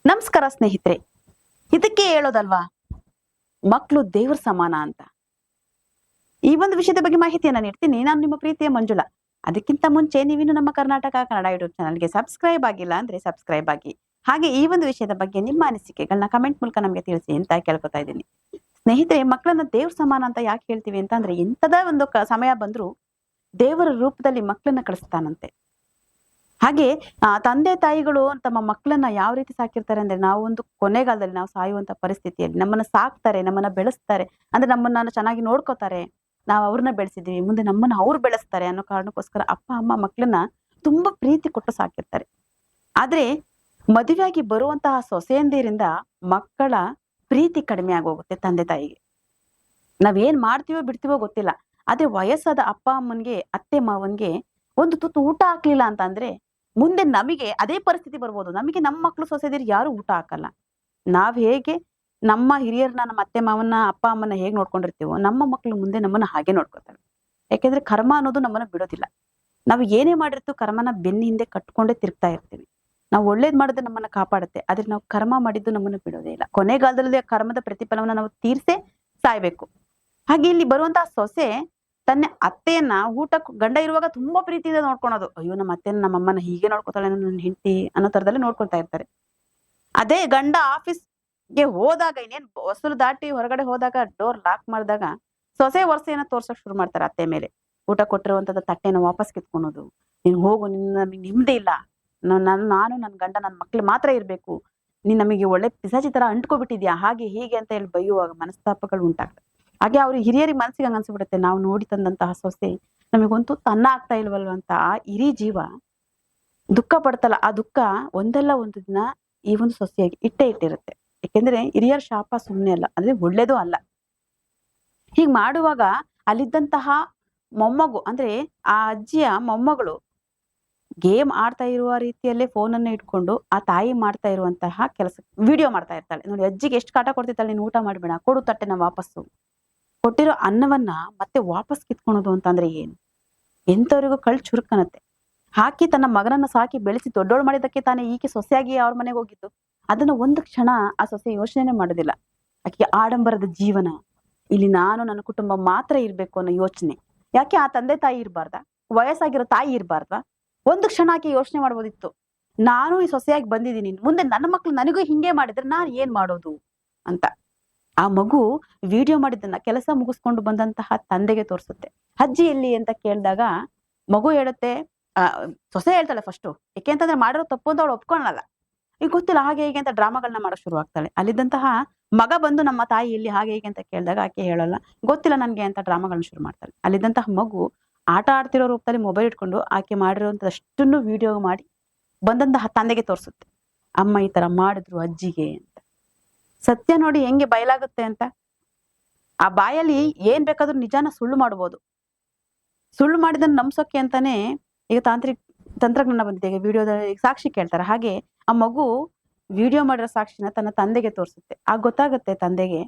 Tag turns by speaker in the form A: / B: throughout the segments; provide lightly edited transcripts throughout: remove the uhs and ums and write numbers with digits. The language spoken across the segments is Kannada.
A: ನಮಸ್ಕಾರ ಸ್ನೇಹಿತರೆ. ಇದಕ್ಕೆ ಹೇಳೋದಲ್ವಾ, ಮಕ್ಕಳು ದೇವ್ರ ಸಮಾನ ಅಂತ. ಈ ಒಂದು ವಿಷಯದ ಬಗ್ಗೆ ಮಾಹಿತಿಯನ್ನ ನೀಡ್ತೀನಿ. ನಾನು ನಿಮ್ಮ ಪ್ರೀತಿಯ ಮಂಜುಳಾ. ಅದಕ್ಕಿಂತ ಮುಂಚೆ ನೀವಿನ್ನು ನಮ್ಮ ಕರ್ನಾಟಕ ಕನ್ನಡ ಯೂಟ್ಯೂಬ್ ಚಾನಲ್ಗೆ ಸಬ್ಸ್ಕ್ರೈಬ್ ಆಗಿಲ್ಲ ಅಂದ್ರೆ ಸಬ್ಸ್ಕ್ರೈಬ್ ಆಗಿ. ಹಾಗೆ ಈ ಒಂದು ವಿಷಯದ ಬಗ್ಗೆ ನಿಮ್ಮ ಅನಿಸಿಕೆಗಳನ್ನ ಕಮೆಂಟ್ ಮೂಲಕ ನಮಗೆ ತಿಳಿಸಿ ಅಂತ ಕೇಳ್ಕೊತಾ ಇದ್ದೀನಿ. ಸ್ನೇಹಿತರೆ, ಮಕ್ಕಳನ್ನ ದೇವ್ರ ಸಮಾನ ಅಂತ ಯಾಕೆ ಹೇಳ್ತೀವಿ ಅಂತ ಅಂದ್ರೆ, ಎಂತದ ಒಂದು ಸಮಯ ಬಂದ್ರು ದೇವರ ರೂಪದಲ್ಲಿ ಮಕ್ಕಳನ್ನ ಕಳಿಸ್ತಾನಂತೆ. ಹಾಗೆ ತಂದೆ ತಾಯಿಗಳು ತಮ್ಮ ಮಕ್ಕಳನ್ನ ಯಾವ ರೀತಿ ಸಾಕಿರ್ತಾರೆ ಅಂದ್ರೆ, ನಾವು ಒಂದು ಕೊನೆಗಾಲದಲ್ಲಿ ನಾವು ಸಾಯುವಂತ ಪರಿಸ್ಥಿತಿಯಲ್ಲಿ ನಮ್ಮನ್ನ ಸಾಕ್ತಾರೆ, ನಮ್ಮನ್ನ ಬೆಳೆಸ್ತಾರೆ. ಅಂದ್ರೆ ನಮ್ಮನ್ನ ಚೆನ್ನಾಗಿ ನೋಡ್ಕೋತಾರೆ. ನಾವು ಅವ್ರನ್ನ ಬೆಳೆಸಿದೀವಿ, ಮುಂದೆ ನಮ್ಮನ್ನ ಅವ್ರು ಬೆಳೆಸ್ತಾರೆ ಅನ್ನೋ ಕಾರಣಕ್ಕೋಸ್ಕರ ಅಪ್ಪ ಅಮ್ಮ ಮಕ್ಕಳನ್ನ ತುಂಬಾ ಪ್ರೀತಿ ಕೊಟ್ಟು ಸಾಕಿರ್ತಾರೆ. ಆದ್ರೆ ಮದುವೆಯಾಗಿ ಬರುವಂತಹ ಸೊಸೆಯಂದಿರಿಂದ ಮಕ್ಕಳ ಪ್ರೀತಿ ಕಡಿಮೆ ಆಗೋಗುತ್ತೆ ತಂದೆ ತಾಯಿಗೆ. ನಾವೇನ್ ಮಾಡ್ತೀವೋ ಬಿಡ್ತೀವೋ ಗೊತ್ತಿಲ್ಲ. ಆದ್ರೆ ವಯಸ್ಸಾದ ಅಪ್ಪ ಅಮ್ಮನ್ಗೆ, ಅತ್ತೆ ಮಾವನ್ಗೆ ಒಂದು ತುತ್ತು ಊಟ ಹಾಕ್ಲಿಲ್ಲ ಅಂತ ಅಂದ್ರೆ, ಮುಂದೆ ನಮಗೆ ಅದೇ ಪರಿಸ್ಥಿತಿ ಬರ್ಬೋದು. ನಮಗೆ ನಮ್ಮ ಮಕ್ಕಳು ಸೊಸೆದಿರು ಯಾರು ಊಟ ಹಾಕಲ್ಲ. ನಾವ್ ಹೇಗೆ ನಮ್ಮ ಹಿರಿಯರನ್ನ, ನಮ್ಮ ಅತ್ತೆ ಮಾವನ್ನ, ಅಪ್ಪ ಅಮ್ಮನ ಹೇಗ್ ನೋಡ್ಕೊಂಡಿರ್ತೀವೋ, ನಮ್ಮ ಮಕ್ಕಳು ಮುಂದೆ ನಮ್ಮನ್ನ ಹಾಗೆ ನೋಡ್ಕೊತಾರೆ. ಯಾಕೆಂದ್ರೆ ಕರ್ಮ ಅನ್ನೋದು ನಮ್ಮನ್ನ ಬಿಡೋದಿಲ್ಲ. ನಾವು ಏನೇ ಮಾಡಿರ್ತೀವಿ ಕರ್ಮನ ಬೆನ್ನ ಹಿಂದೆ ಕಟ್ಕೊಂಡೇ ತಿರುಗ್ತಾ ಇರ್ತೀವಿ. ನಾವು ಒಳ್ಳೇದ್ ಮಾಡಿದ್ರೆ ನಮ್ಮನ್ನ ಕಾಪಾಡುತ್ತೆ. ಆದ್ರೆ ನಾವು ಕರ್ಮ ಮಾಡಿದ್ದು ನಮ್ಮನ್ನ ಬಿಡೋದೇ ಇಲ್ಲ. ಕೊನೆಗಾಲದಲ್ಲಿ ಕರ್ಮದ ಪ್ರತಿಫಲವನ್ನ ನಾವು ತೀರ್ಸೇ ಸಾಯ್ಬೇಕು. ಹಾಗೆ ಇಲ್ಲಿ ಬರುವಂತಹ ಸೊಸೆ ತನ್ನ ಅತ್ತೆಯನ್ನ ಗಂಡ ಇರುವಾಗ ತುಂಬಾ ಪ್ರೀತಿಯಿಂದ ನೋಡ್ಕೊಳೋದು. ಅಯ್ಯೋ, ನಮ್ಮ ಅತ್ತೆನ ನಮ್ಮಮ್ಮನ ಹೀಗೆ ನೋಡ್ಕೊತಾಳೆ ನನ್ನ ಹೆಂಡತಿ ಅನ್ನೋ ತರದಲ್ಲಿ ನೋಡ್ಕೊಳ್ತಾ ಇರ್ತಾರೆ. ಅದೇ ಗಂಡ ಆಫೀಸ್ಗೆ ಹೋದಾಗ, ಇನ್ನೇನ್ ಹೊಸಲು ದಾಟಿ ಹೊರಗಡೆ ಹೋದಾಗ, ಡೋರ್ ಲಾಕ್ ಮಾಡಿದಾಗ ಸೊಸೆ ವರ್ಷೆಯನ್ನ ತೋರ್ಸಕ್ ಶುರು ಮಾಡ್ತಾರೆ ಅತ್ತೆ ಮೇಲೆ. ಊಟ ಕೊಟ್ಟಿರುವಂತದ ತಟ್ಟೆನ ವಾಪಸ್ ಕಿತ್ಕೊಳೋದು. ನೀನ್ ಹೋಗು, ನಮಗೆ ನಿಮ್ದೇ ಇಲ್ಲ, ನಾನು ನನ್ನ ಗಂಡ ನನ್ನ ಮಕ್ಳು ಮಾತ್ರ ಇರ್ಬೇಕು, ನೀನ್ ನಮಗೆ ಒಳ್ಳೆ ಪಿಸಾಚಿ ತರ ಅಂಟ್ಕೊಬಿಟ್ಟಿದ್ಯಾ, ಹಾಗೆ ಹೀಗೆ ಅಂತ ಹೇಳಿ ಬೈಯುವಾಗ ಮನಸ್ತಾಪಗಳು ಉಂಟಾಗ್ತದೆ. ಹಾಗೆ ಅವ್ರ ಹಿರಿಯರಿಗೆ ಮನಸ್ಸಿಗೆ ಹಂಗ ಅನ್ಸ್ಬಿಡುತ್ತೆ, ನಾವು ನೋಡಿ ತಂದಂತಹ ಸೊಸೆ ನಮಗೊಂದು ತನ್ನ ಆಗ್ತಾ ಇಲ್ವಲ್ವ ಅಂತ ಆ ಹಿರಿ ಜೀವ ದುಃಖ ಪಡ್ತಲ್ಲ. ಆ ದುಃಖ ಒಂದಲ್ಲ ಒಂದು ದಿನ ಈ ಒಂದು ಸೊಸೆಯಾಗಿ ಇಟ್ಟಿರುತ್ತೆ. ಯಾಕೆಂದ್ರೆ ಹಿರಿಯರ ಶಾಪ ಸುಮ್ನೆ ಅಲ್ಲ, ಅಂದ್ರೆ ಒಳ್ಳೇದು ಅಲ್ಲ. ಹೀಗ್ ಮಾಡುವಾಗ ಅಲ್ಲಿದ್ದಂತಹ ಮೊಮ್ಮಗು, ಅಂದ್ರೆ ಆ ಅಜ್ಜಿಯ ಮೊಮ್ಮಗಳು ಗೇಮ್ ಆಡ್ತಾ ಇರುವ ರೀತಿಯಲ್ಲೇ ಫೋನನ್ನ ಇಟ್ಕೊಂಡು ಆ ತಾಯಿ ಮಾಡ್ತಾ ಇರುವಂತಹ ಕೆಲಸ ವಿಡಿಯೋ ಮಾಡ್ತಾ ಇರ್ತಾಳೆ. ನೋಡಿ, ಅಜ್ಜಿಗೆ ಎಷ್ಟು ಕಾಟ ಕೊಡ್ತಿರ್ತಾಳೆ, ನೀನು ಊಟ ಮಾಡ್ಬೇಡ, ಕೊಡು ತಟ್ಟೆನ ವಾಪಸ್ಸು. ಕೊಟ್ಟಿರೋ ಅನ್ನವನ್ನ ಮತ್ತೆ ವಾಪಸ್ ಕಿತ್ಕೊಳೋದು ಅಂತಂದ್ರೆ ಏನು? ಎಂತವರಿಗೂ ಕಳ್ ಚುರುಕನತ್ತೆ. ಹಾಕಿ ತನ್ನ ಮಗನನ್ನ ಸಾಕಿ ಬೆಳೆಸಿ ದೊಡ್ಡೋಳು ಮಾಡಿದಕ್ಕೆ ತಾನೇ ಈಕೆ ಸೊಸೆಯಾಗಿ ಅವ್ರ ಮನೆಗೆ ಹೋಗಿದ್ದು. ಅದನ್ನ ಒಂದು ಕ್ಷಣ ಆ ಸೊಸೆ ಯೋಚನೆ ಮಾಡೋದಿಲ್ಲ. ಆಕೆ ಆಡಂಬರದ ಜೀವನ, ಇಲ್ಲಿ ನಾನು ನನ್ನ ಕುಟುಂಬ ಮಾತ್ರ ಇರ್ಬೇಕು ಅನ್ನೋ ಯೋಚನೆ. ಯಾಕೆ ಆ ತಂದೆ ತಾಯಿ ಇರ್ಬಾರ್ದ? ವಯಸ್ಸಾಗಿರೋ ತಾಯಿ ಇರ್ಬಾರ್ದ? ಒಂದು ಕ್ಷಣ ಆಕೆ ಯೋಚನೆ ಮಾಡ್ಬೋದಿತ್ತು, ನಾನು ಈ ಸೊಸೆಯಾಗಿ ಬಂದಿದ್ದೀನಿ, ಮುಂದೆ ನನ್ನ ಮಕ್ಳು ನನಗೂ ಹಿಂಗೆ ಮಾಡಿದ್ರೆ ನಾನ್ ಏನ್ ಮಾಡೋದು ಅಂತ. ಆ ಮಗು ವಿಡಿಯೋ ಮಾಡಿದ್ದನ್ನ ಕೆಲಸ ಮುಗಿಸ್ಕೊಂಡು ಬಂದಂತಹ ತಂದೆಗೆ ತೋರಿಸುತ್ತೆ. ಅಜ್ಜಿ ಎಲ್ಲಿ ಅಂತ ಕೇಳಿದಾಗ ಮಗು ಹೇಳುತ್ತೆ, ಸೊಸೆ ಹೇಳ್ತಾಳೆ ಫಸ್ಟು. ಯಾಕೆ ಅಂತಂದ್ರೆ ಮಾಡಿರೋ ತಪ್ಪು ಅಂತ ಅವಳು ಒಪ್ಕೊಳ್ಳಲ್ಲ. ಈಗ ಗೊತ್ತಿಲ್ಲ, ಹಾಗೆ ಹೀಗೆ ಅಂತ ಡ್ರಾಮಾಗಳನ್ನ ಮಾಡಕ್ ಶುರು ಆಗ್ತಾಳೆ. ಅಲ್ಲಿದ್ದಂತಹ ಮಗ ಬಂದು ನಮ್ಮ ತಾಯಿ ಎಲ್ಲಿ ಹಾಗೆ ಹೀಗೆ ಅಂತ ಕೇಳಿದಾಗ ಆಕೆ ಹೇಳಲ್ಲ, ಗೊತ್ತಿಲ್ಲ ನನ್ಗೆ ಅಂತ ಡ್ರಾಮಾಗಳನ್ನ ಶುರು ಮಾಡ್ತಾಳೆ. ಅಲ್ಲಿದ್ದಂತಹ ಮಗು ಆಟ ಆಡ್ತಿರೋ ರೂಪದಲ್ಲಿ ಮೊಬೈಲ್ ಇಟ್ಕೊಂಡು ಆಕೆ ಮಾಡಿರುವಂತದಷ್ಟನ್ನು ವಿಡಿಯೋ ಮಾಡಿ ಬಂದಂತಹ ತಂದೆಗೆ ತೋರಿಸುತ್ತೆ. ಅಮ್ಮ ಈ ತರ ಮಾಡಿದ್ರು ಅಜ್ಜಿಗೆ ಅಂತ. ಸತ್ಯ ನೋಡಿ ಹೆಂಗೆ ಬಯಲಾಗುತ್ತೆ ಅಂತ. ಆ ಬಾಯಲ್ಲಿ ಏನ್ ಬೇಕಾದ್ರೂ ನಿಜಾನ ಸುಳ್ಳು ಮಾಡ್ಬೋದು. ಸುಳ್ಳು ಮಾಡಿದನ್ನ ನಂಬ್ಸೋಕೆ ಅಂತಾನೆ ಈಗ ತಂತ್ರಜ್ಞಾನ ಬಂದಿದೆ. ಈಗ ವಿಡಿಯೋದ ಸಾಕ್ಷಿ ಕೇಳ್ತಾರೆ. ಹಾಗೆ ಆ ಮಗು ವಿಡಿಯೋ ಮಾಡಿರೋ ಸಾಕ್ಷಿನ ತನ್ನ ತಂದೆಗೆ ತೋರಿಸುತ್ತೆ. ಆಗ ಗೊತ್ತಾಗುತ್ತೆ ತಂದೆಗೆ,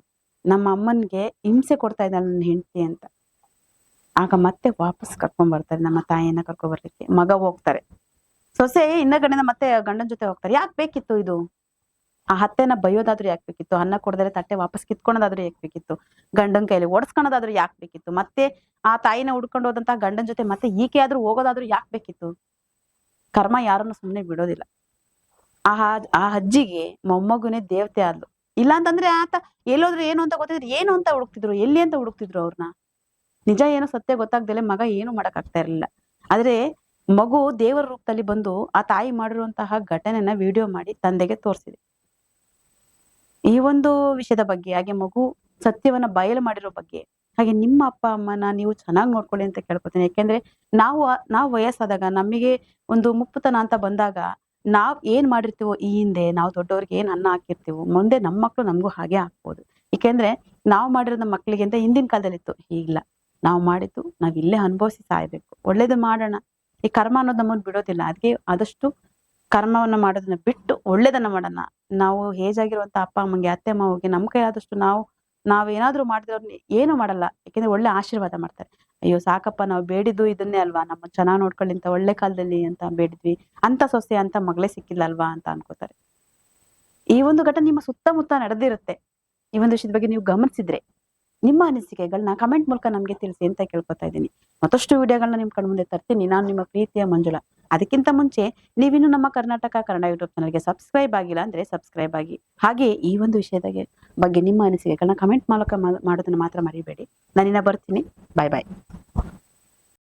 A: ನಮ್ಮ ಅಮ್ಮನ್ಗೆ ಹಿಂಸೆ ಕೊಡ್ತಾ ಇದ್ದಾಳೆ ನನ್ನ ಹೆಂಡತಿ ಅಂತ. ಆಗ ಮತ್ತೆ ವಾಪಸ್ ಕರ್ಕೊಂಡ್ ಬರ್ತಾರೆ, ನಮ್ಮ ತಾಯಿಯನ್ನ ಕರ್ಕೊಂಡ್ ಬರ್ಲಿಕ್ಕೆ ಮಗ ಹೋಗ್ತಾರೆ. ಸೊಸೆ ಇನ್ನಗಡೆಯಿಂದ ಮತ್ತೆ ಗಂಡನ ಜೊತೆ ಹೋಗ್ತಾರೆ. ಯಾಕೆ ಬೇಕಿತ್ತು ಇದು? ಆ ಹತ್ತೆನ ಬೈಯೋದಾದ್ರೂ ಯಾಕೆ ಬೇಕಿತ್ತು? ಅನ್ನ ಕೊಡದರೆ ತಟ್ಟೆ ವಾಪಸ್ ಕಿತ್ಕೊಳೋದಾದ್ರೂ ಯಾಕೆ ಬೇಕಿತ್ತು? ಗಂಡನ ಕೈಲಿ ಓಡಿಸ್ಕೊಳೋದಾದ್ರೂ ಯಾಕೆ ಬೇಕಿತ್ತು? ಮತ್ತೆ ಆ ತಾಯಿನ ಹುಡ್ಕೊಂಡು ಹೋದಂತಹ ಗಂಡನ ಜೊತೆ ಮತ್ತೆ ಈಕೆ ಆದ್ರೂ ಹೋಗೋದಾದ್ರೂ ಯಾಕೆ ಬೇಕಿತ್ತು? ಕರ್ಮ ಯಾರನ್ನು ಸುಮ್ಮನೆ ಬಿಡೋದಿಲ್ಲ. ಆ ಅಜ್ಜಿಗೆ ಮೊಮ್ಮಗುನೇ ದೇವತೆ ಆದ್ಲು. ಇಲ್ಲ ಅಂತಂದ್ರೆ ಆತ ಎಲ್ಲೋದ್ರು ಏನು ಅಂತ ಗೊತ್ತಿದ್ರೆ ಏನು ಅಂತ ಹುಡುಕ್ತಿದ್ರು, ಎಲ್ಲಿ ಅಂತ ಹುಡುಕ್ತಿದ್ರು ಅವ್ರನ್ನ. ನಿಜ ಏನೋ ಸತ್ಯ ಗೊತ್ತಾಗ್ದಲೆ ಮಗ ಏನು ಮಾಡಕ್ ಆಗ್ತಾ ಇರ್ಲಿಲ್ಲ. ಆದ್ರೆ ಮಗು ದೇವರ ರೂಪದಲ್ಲಿ ಬಂದು ಆ ತಾಯಿ ಮಾಡಿರುವಂತಹ ಘಟನೆನ ವಿಡಿಯೋ ಮಾಡಿ ತಂದೆಗೆ ತೋರಿಸಿದೆ. ಈ ಒಂದು ವಿಷಯದ ಬಗ್ಗೆ, ಹಾಗೆ ಮಗು ಸತ್ಯವನ್ನ ಬಯಲು ಮಾಡಿರೋ ಬಗ್ಗೆ, ಹಾಗೆ ನಿಮ್ಮ ಅಪ್ಪ ಅಮ್ಮನ ನೀವು ಚೆನ್ನಾಗಿ ನೋಡ್ಕೊಳ್ಳಿ ಅಂತ ಕೇಳ್ಕೊತೀನಿ. ಯಾಕೆಂದ್ರೆ ನಾವು ವಯಸ್ಸಾದಾಗ, ನಮಗೆ ಒಂದು ಮುಪ್ಪುತನ ಅಂತ ಬಂದಾಗ, ನಾವ್ ಏನ್ ಮಾಡಿರ್ತೀವೋ ಈ ಹಿಂದೆ, ನಾವು ದೊಡ್ಡವ್ರಿಗೆ ಏನ್ ಅನ್ನ ಹಾಕಿರ್ತೀವೋ ಮುಂದೆ ನಮ್ಮ ಮಕ್ಳು ನಮಗೂ ಹಾಗೆ ಹಾಕ್ಬೋದು. ಯಾಕೆಂದ್ರೆ ನಾವು ಮಾಡಿರೋದ್ ನಮ್ಮ ಮಕ್ಳಿಗೆ ಅಂತ ಹಿಂದಿನ ಕಾಲದಲ್ಲಿತ್ತು. ಈಗಿಲ್ಲ. ನಾವು ಮಾಡಿದ್ದು ನಾವ್ ಇಲ್ಲೇ ಅನುಭವಿಸಿ ಸಾಯ್ಬೇಕು. ಒಳ್ಳೇದು ಮಾಡೋಣ. ಈ ಕರ್ಮ ಅನ್ನೋದು ನಮ್ಮನ್ನ ಬಿಡೋದಿಲ್ಲ. ಅದಕ್ಕೆ ಆದಷ್ಟು ಕರ್ಮವನ್ನ ಮಾಡೋದನ್ನ ಬಿಟ್ಟು ಒಳ್ಳೇದನ್ನ ಮಾಡೋಣ. ನಾವು ಏಜ್ ಆಗಿರುವಂತ ಅಪ್ಪ ಅಮ್ಮಂಗೆ, ಅತ್ತೆ ಮಾವಗೆ ನಮ್ ಕೈ ಆದಷ್ಟು ನಾವೇನಾದ್ರೂ ಮಾಡಿದ್ರೆ ಏನು ಮಾಡಲ್ಲ. ಯಾಕೆಂದ್ರೆ ಒಳ್ಳೆ ಆಶೀರ್ವಾದ ಮಾಡ್ತಾರೆ. ಅಯ್ಯೋ ಸಾಕಪ್ಪ, ನಾವು ಬೇಡಿದ್ದು ಇದನ್ನೇ ಅಲ್ವಾ, ನಮ್ಮ ಚೆನ್ನಾಗ್ ನೋಡ್ಕೊಳ್ಳಿ ಅಂತ ಒಳ್ಳೆ ಕಾಲದಲ್ಲಿ ಅಂತ ಬೇಡಿದ್ವಿ, ಅಂತ ಸೊಸೆ ಅಂತ ಮಗಳೇ ಸಿಕ್ಕಿಲ್ಲ ಅಲ್ವಾ ಅಂತ ಅನ್ಕೋತಾರೆ. ಈ ಒಂದು ಘಟನೆ ನಿಮ್ಮ ಸುತ್ತಮುತ್ತ ನಡೆದಿರುತ್ತೆ. ಈ ಒಂದು ವಿಷಯದ ಬಗ್ಗೆ ನೀವು ಗಮನಿಸಿದ್ರೆ ನಿಮ್ಮ ಅನಿಸಿಕೆಗಳನ್ನ ಕಮೆಂಟ್ ಮೂಲಕ ನಮ್ಗೆ ತಿಳಿಸಿ ಅಂತ ಕೇಳ್ಕೊತಾ ಇದ್ದೀನಿ. ಮತ್ತಷ್ಟು ವಿಡಿಯೋಗಳನ್ನ ನಿಮ್ ಕಣ್ಮುಂದೆ ತರ್ತೀನಿ. ನಾನು ನಿಮ್ಮ ಪ್ರೀತಿಯ ಮಂಜುಳಾ. ಅದಕ್ಕಿಂತ ಮುಂಚೆ ನೀವಿನ್ನು ನಮ್ಮ ಕರ್ನಾಟಕ ಕನ್ನಡ ಯೂಟ್ಯೂಬ್ ಚಾನಲ್ಗೆ ಸಬ್ಸ್ಕ್ರೈಬ್ ಆಗಿಲ್ಲ ಅಂದ್ರೆ ಸಬ್ಸ್ಕ್ರೈಬ್ ಆಗಿ. ಹಾಗೆ ಈ ಒಂದು ವಿಷಯದ ಬಗ್ಗೆ ನಿಮ್ಮ ಅನಿಸಿಕೆಗಳನ್ನ ಕಮೆಂಟ್ ಮೂಲಕ ಮಾಡೋದನ್ನ ಮಾತ್ರ ಮರಿಬೇಡಿ. ನಾನಿನ್ನ ಬರ್ತೀನಿ. ಬಾಯ್ ಬಾಯ್.